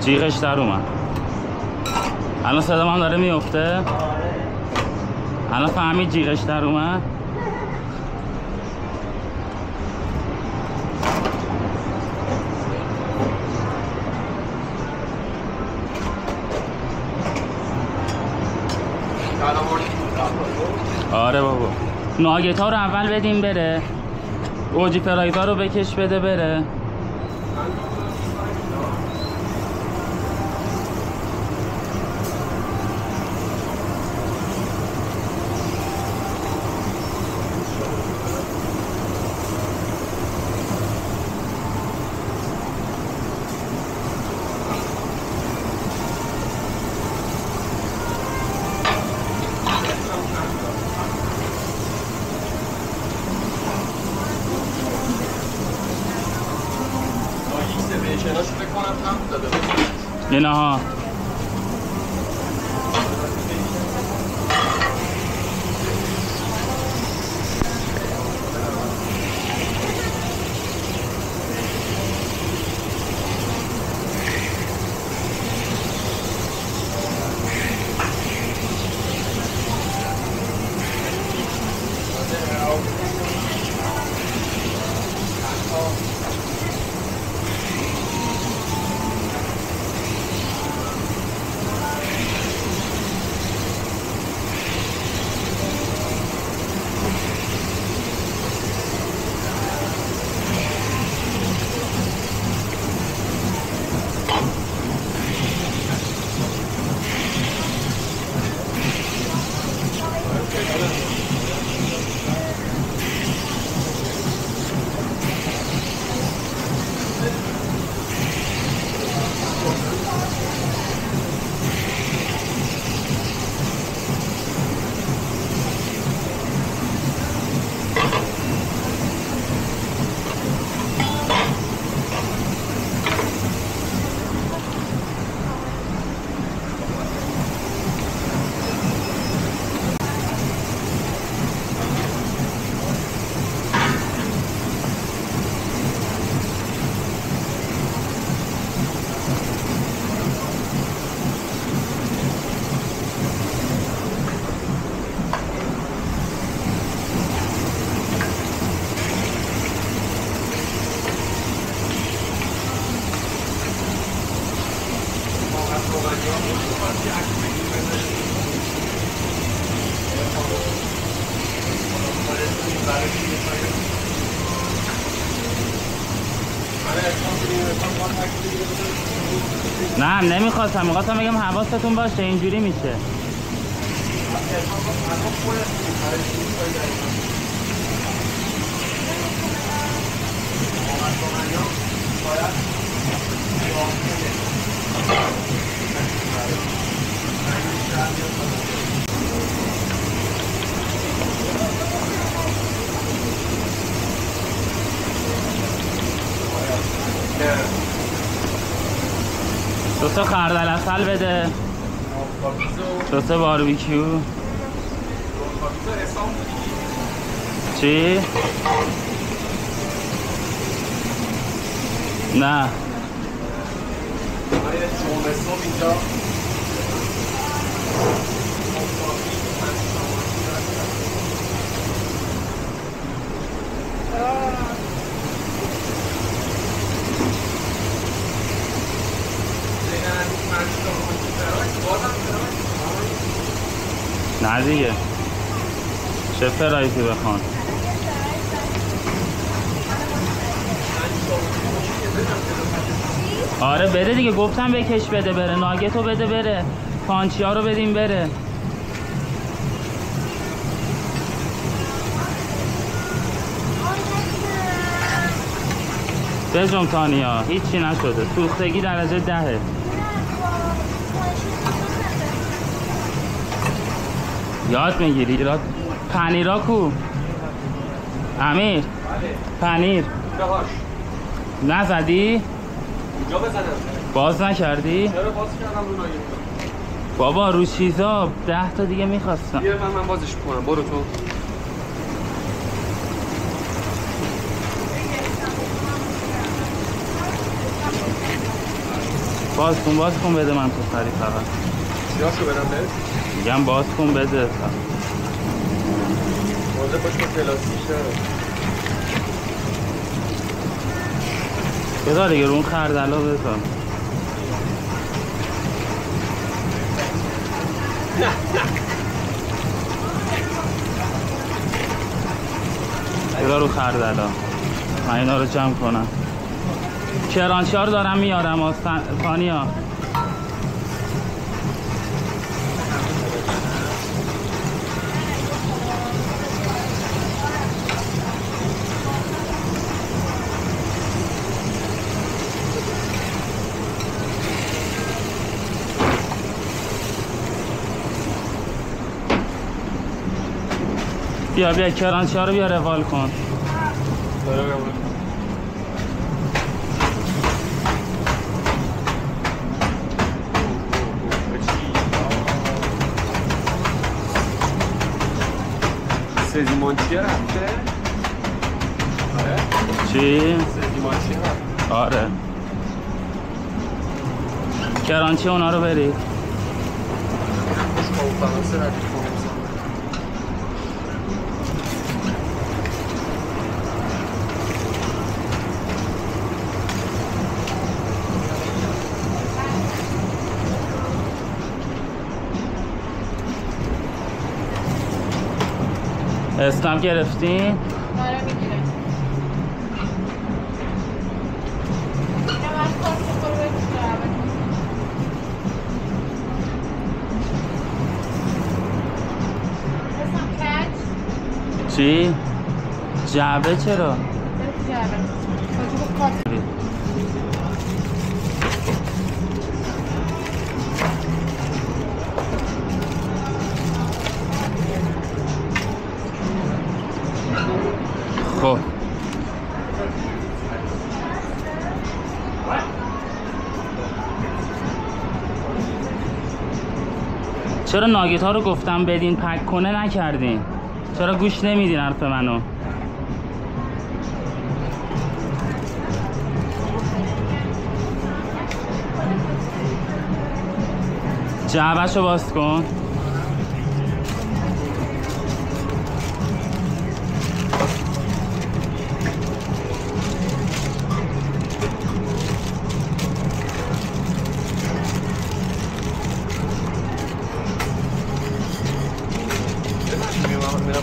جیغش در اومد. الان صدام هم داره میفته. الان فهمید جیغش در اومد. آره بابا ناگت ها رو اول بدیم بره، اوجی فرایزا رو بکش بده بره. اینا ها نه نمیخواستم، میخواستم بگم حواستون باشه اینجوری میشه. دوستا خردل اصل بده، دوستا باربیکیو. چی؟ نه نه دیگه چه فرایزی بخوان. آره بده دیگه، گفتم بکش بده بره، ناگتو بده بره، پانچی ها رو بدیم بره. بجم تانیا هیچی نشده، سوختگی درجه 10. یاد میگیری ایراد. پنیرا کو؟ امیر پنیر نزدی؟ اینجا بزنم باز نکردی؟ چرا باز کردم رو ناگهان؟ بابا رو چیزا 10 تا دیگه میخواستم. بیا من بازش میکنم، برو تو. باز کن بده من تو سری فقط. چیاشو بدم بهت؟ میگم باز کن بده. واضح باش با پلاستیک داره. بذار دیگه رو اون خردلا بذار. بذار رو خردلا. من اینا رو جمع کنم. کرانچی‌ها رو دارم میارم ثانیا. بیا کرانچی‌ها رو بیا روال کن. سزیمانچیه رفته؟ آره؟ چی؟ سزیمانچیه رفته؟ آره. کرانچی اونا رو بری. خوش با فرانسه رفته کنم. اسنپ گرفتین؟ آره میگیره. چی؟ جعبه چرا؟ خب چرا ناگت ها رو گفتم بدین پک کنه نکردین؟ چرا گوش نمیدین حرف منو؟ جعبه‌شو باز کن.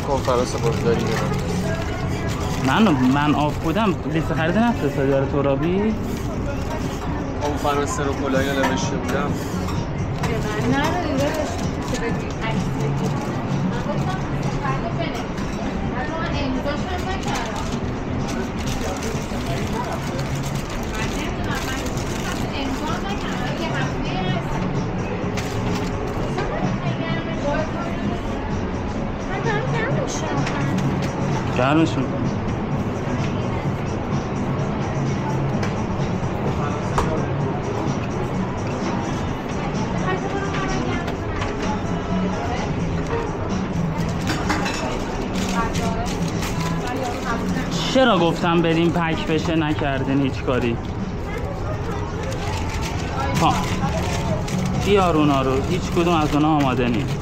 کنفرانس بازداری برم. من آف بودم لیست خرید نفرستادی برای ترابی؟ کنفرانس رو کلایی نوشته بودم. نه دیگه چه بگی عکس بگی. من گفتم فردا بنه. حتی من امضاش هم نکردم. من نمیدونم من امضا نکردم. یه هفته هست. من دارم گرمشون چرا گفتم بریم پک بشه نکردین هیچ کاری؟ بیار اونا رو، هیچ کدوم از اونا آماده نیست.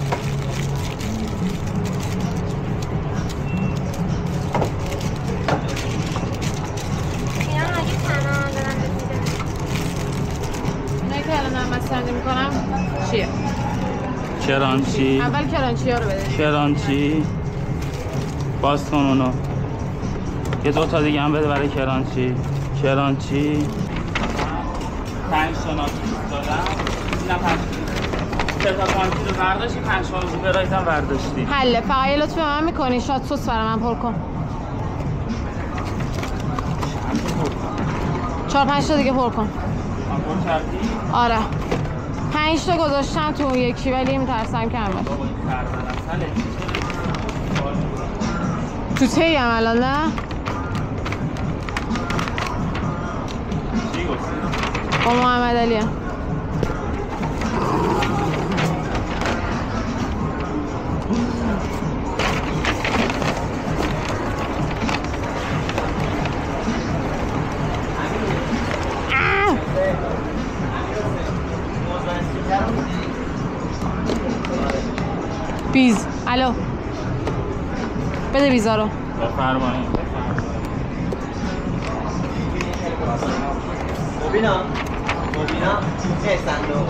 چیه؟ کرانچی. اول کرانچی ها رو بده. کرانچی باز کن اونو. یه دو تا دیگه هم بده برای کرانچی. 5 تا ناکیس دادم. نه 5 تا کانتی رو برداشتی، 5 تا برایت هم برداشتی. حله. فقط یه لطفی به من میکنی شات سس برای من پر کن. 4-5 تا دیگه پر کن. پر کردی؟ آره 5 تا گذاشتم تو اون یکی ولی میترسم کم باشه. تو تی هم الان نه؟ چی گفتی؟ با محمد علیه. بیز. الو بده بیزا رو. بفرمایید. مبینا صندوق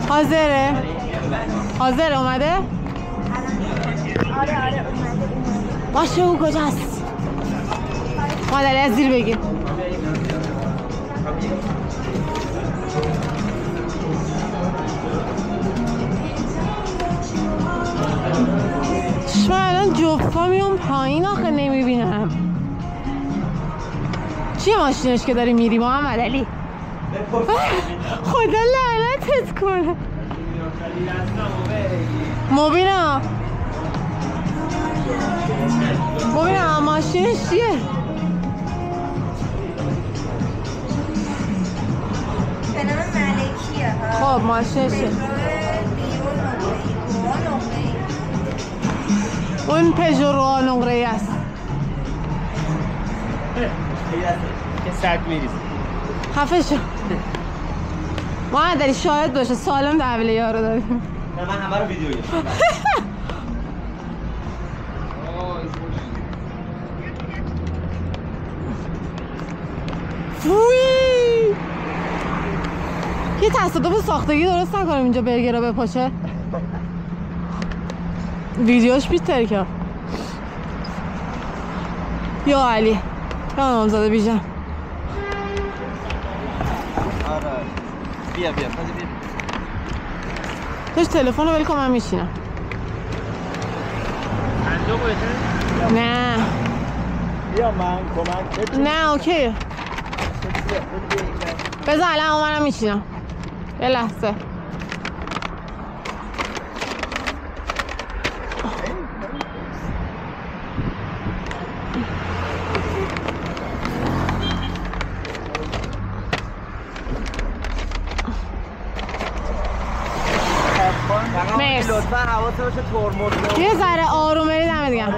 حاضره؟ حاضره اومده؟ آره اومده. باشه اون کجاست؟ مادری از زیر بگیر. شما الان جفا میام پایین آخه نمیبینم. چیه ماشینش که داری میری محمد علی؟ خدا لعنتت کنه. مبینا ماشینش چیه؟ به نام ملکیه ها. خب ماشینش چیه؟ اون پژو رو نقره است. که سرد میریزه. خفه شو. محمد علی شاهد باشه سالم دعویل یارو داریم. نه من همه رو ویدیو گرفتم. وی یه تصادف ساختگی درست نکنیم اینجا برگرا بپاشه. ویدیوش بیشتره که یا علی یا نامزاده بیژن. آره بیا بیا توش تلفن رو بلکن من میشینم. نه بیا من کمک نه اوکی بذار الان منم میشینم. یه لحظه مرسی. لطفا حواست باشه ترمز یه ذره آروم برید دمت گرم.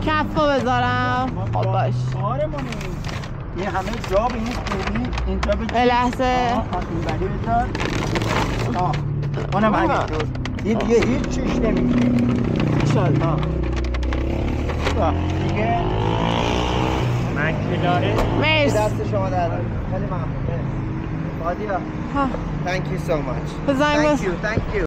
کفو بذارم. خب باش. آره مامی این همه جا به این خوبی اینجا بگیر. یه لحظه این بلی بذار. اونم همینطور. این دیگه هیچ چیش نمیگه. انشالله. دیگه مکیلاره. مرسی. دست شما در خیلی ممنون. فادیا. ها Thank you so much. بزنیم Thank you.